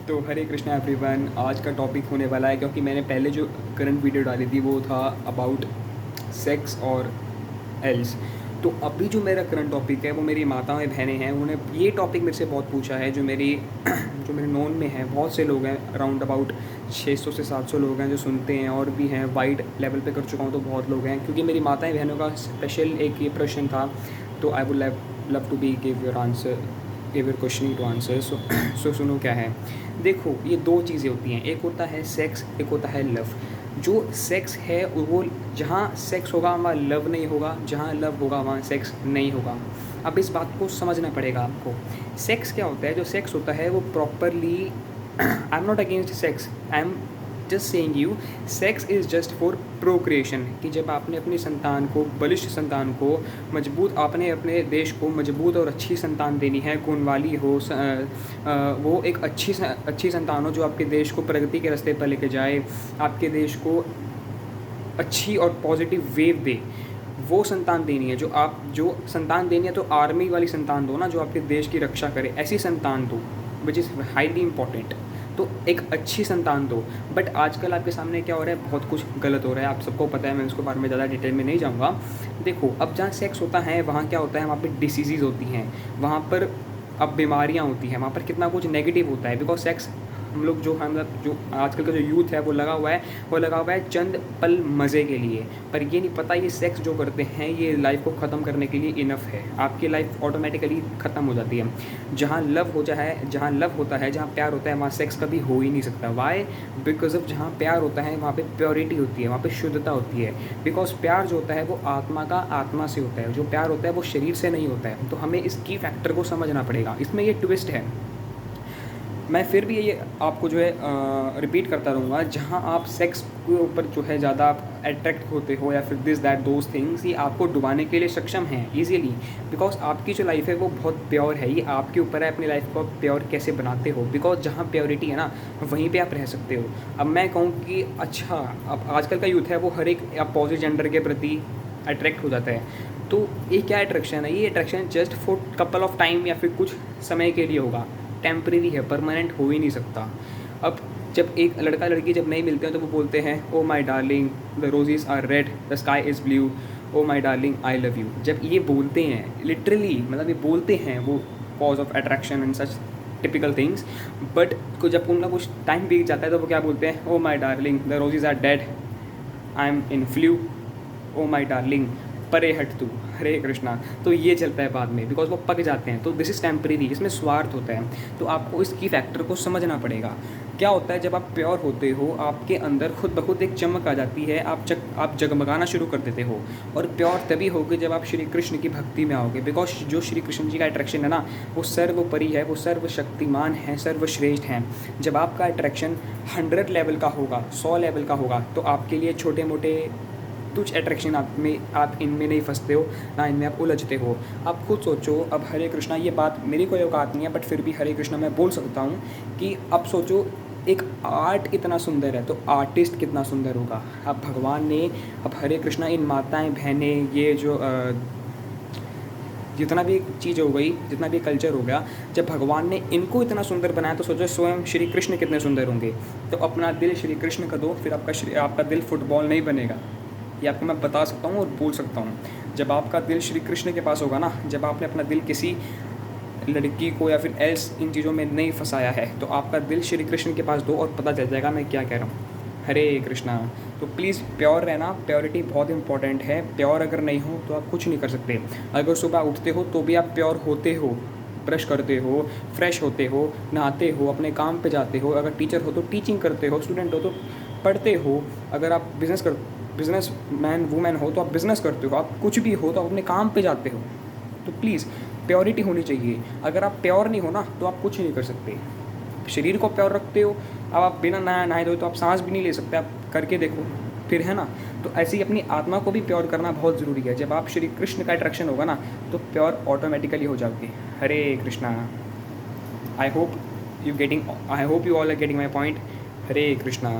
तो हरे कृष्णा एवरीवन। आज का टॉपिक होने वाला है, क्योंकि मैंने पहले जो करंट वीडियो डाली थी वो था अबाउट सेक्स और एल्स। तो अभी जो मेरा करंट टॉपिक है वो मेरी माताएं बहनें हैं, उन्होंने ये टॉपिक मेरे से बहुत पूछा है। जो मेरे नोन में है बहुत से लोग हैं, अराउंड अबाउट 600 से 700 लोग हैं जो सुनते हैं, और भी हैं वाइड लेवल पे कर चुका हूँ तो बहुत लोग हैं, क्योंकि मेरी माताएं बहनों का स्पेशल एक ये प्रश्न था। तो I would love to be give your answer, give your question to answer. So सुनो क्या है। देखो, ये दो चीज़ें होती हैं, एक होता है सेक्स, एक होता है लव। जो सेक्स है वो जहाँ सेक्स होगा वहाँ लव नहीं होगा, जहाँ लव होगा वहाँ सेक्स नहीं होगा। अब इस बात को समझना पड़ेगा आपको। सेक्स क्या होता है? जो सेक्स होता है वो properly I am not against sex, I am just saying you sex is just for procreation. कि जब आपने अपनी संतान को, बलिष्ठ संतान को, मजबूत, आपने अपने देश को मजबूत और अच्छी संतान देनी है, गुण वाली हो, वो एक अच्छी संतान हो जो आपके देश को प्रगति के रास्ते पर लेके जाए, आपके देश को अच्छी और पॉजिटिव वेव दे, वो संतान देनी है। जो संतान देनी है तो आर्मी वाली संतान दो ना, जो आपके देश की रक्षा करे, ऐसी संतान दो, विच इज़ हाईली इंपॉर्टेंट। तो एक अच्छी संतान दो। बट आजकल आपके सामने क्या हो रहा है, बहुत कुछ गलत हो रहा है, आप सबको पता है, मैं उसके बारे में ज़्यादा डिटेल में नहीं जाऊँगा। देखो, अब जहाँ सेक्स होता है वहाँ क्या होता है, वहाँ पर डिसीज़ होती हैं, वहाँ पर अब बीमारियाँ होती हैं, वहाँ पर कितना कुछ नेगेटिव होता है। बिकॉज सेक्स हम लोग जो आजकल का जो यूथ है वो लगा हुआ है चंद पल मज़े के लिए, पर ये नहीं पता ये सेक्स जो करते हैं ये लाइफ को ख़त्म करने के लिए इनफ है। आपकी लाइफ ऑटोमेटिकली ख़त्म हो जाती है। जहाँ लव होता है, जहाँ प्यार होता है, वहाँ सेक्स कभी हो ही नहीं सकता। वाई? बिकॉज ऑफ जहाँ प्यार होता है वहाँ पे प्योरिटी होती है, वहाँ पे शुद्धता होती है। बिकॉज प्यार जो होता है वो आत्मा से होता है, जो प्यार होता है वो शरीर से नहीं होता है। तो हमें इस की फैक्टर को समझना पड़ेगा, इसमें ये ट्विस्ट है। मैं फिर भी ये आपको जो है रिपीट करता रहूँगा, जहाँ आप सेक्स के ऊपर जो है ज़्यादा आप अट्रैक्ट होते हो या फिर दिस दैट दोज थिंग्स, ये आपको डुबाने के लिए सक्षम हैं ईजीली। बिकॉज आपकी जो लाइफ है वो बहुत प्योर है, ये आपके ऊपर है अपनी लाइफ को आप प्योर कैसे बनाते हो। बिकॉज जहाँ प्योरिटी है ना वहीं पर आप रह सकते हो। अब मैं कहूँ कि अच्छा, अब आजकल का यूथ है वो हर एक अपोजिट जेंडर के प्रति अट्रैक्ट हो जाता है। तो ये क्या अट्रैक्शन है? ये attraction just for couple of time या फिर कुछ समय के लिए होगा, टेम्परेरी है, परमानेंट हो ही नहीं सकता। अब जब एक लड़का लड़की जब नहीं मिलते हैं तो वो बोलते हैं oh my darling the roses are red, the sky is blue, oh my darling I love you. जब ये बोलते हैं लिटरली, मतलब ये बोलते हैं वो cause of attraction and such typical things. But जब उनका कुछ टाइम बीत जाता है तो वो क्या बोलते हैं, oh my darling the roses are dead, I am in flu, oh my darling परे हट तू, हरे कृष्णा। तो ये चलता है बाद में, बिकॉज वो पक जाते हैं। तो दिस इज़ टेम्परेरी, इसमें स्वार्थ होता है। तो आपको इसकी फैक्टर को समझना पड़ेगा। क्या होता है जब आप प्योर होते हो, आपके अंदर खुद ब खुद एक चमक आ जाती है, आप जगमगाना शुरू कर देते हो। और प्योर तभी होगे जब आप श्री कृष्ण की भक्ति में आओगे। बिकॉज जो श्री कृष्ण जी का अट्रैक्शन है ना, वो सर्वोपरि है, वो सर्वशक्तिमान है, सर्वश्रेष्ठ हैं। जब आपका अट्रैक्शन 100 लेवल का होगा, 100 लेवल का होगा, तो आपके लिए छोटे मोटे कुछ अट्रैक्शन आप इनमें नहीं फंसते हो, ना इनमें आप उलझते हो। आप खुद सोचो। अब हरे कृष्णा, ये बात मेरी कोई औकात नहीं है, बट फिर भी हरे कृष्णा मैं बोल सकता हूँ कि अब सोचो, एक आर्ट इतना सुंदर है तो आर्टिस्ट कितना सुंदर होगा। अब भगवान ने, अब हरे कृष्णा, इन माताएं बहनें, ये जो जितना भी चीज़ हो गई, जितना भी कल्चर हो गया, जब भगवान ने इनको इतना सुंदर बनाया तो सोचो स्वयं श्री कृष्ण कितने सुंदर होंगे। तो अपना दिल श्री कृष्ण का दो, फिर आपका दिल फुटबॉल नहीं बनेगा। ये आपको मैं बता सकता हूँ और बोल सकता हूँ। जब आपका दिल श्री कृष्ण के पास होगा ना, जब आपने अपना दिल किसी लड़की को या फिर एल्स इन चीज़ों में नहीं फंसाया है, तो आपका दिल श्री कृष्ण के पास दो और पता चल जाएगा मैं क्या कह रहा हूँ। हरे कृष्णा। तो प्लीज़ प्योर रहना, प्योरिटी बहुत इंपॉर्टेंट है। प्योर अगर नहीं हो तो आप कुछ नहीं कर सकते। अगर सुबह उठते हो तो भी आप प्योर होते हो, ब्रश करते हो, फ्रेश होते हो, नहाते हो, अपने काम पे जाते हो। अगर टीचर हो तो टीचिंग करते हो, स्टूडेंट हो तो पढ़ते हो, अगर आप बिज़नेस मैन वूमेन हो तो आप बिज़नेस करते हो, आप कुछ भी हो तो आप अपने काम पे जाते हो। तो प्लीज़ प्योरिटी होनी चाहिए। अगर आप प्योर नहीं हो ना तो आप कुछ नहीं कर सकते। शरीर को प्योर रखते हो, अब आप बिना नहाए धोए तो आप सांस भी नहीं ले सकते, आप करके देखो फिर, है ना। तो ऐसे ही अपनी आत्मा को भी प्योर करना बहुत ज़रूरी है। जब आप श्री कृष्ण का अट्रैक्शन होगा ना तो प्योर ऑटोमेटिकली हो जाओगे। Hare Krishna. I hope you all are getting my point. Hare Krishna.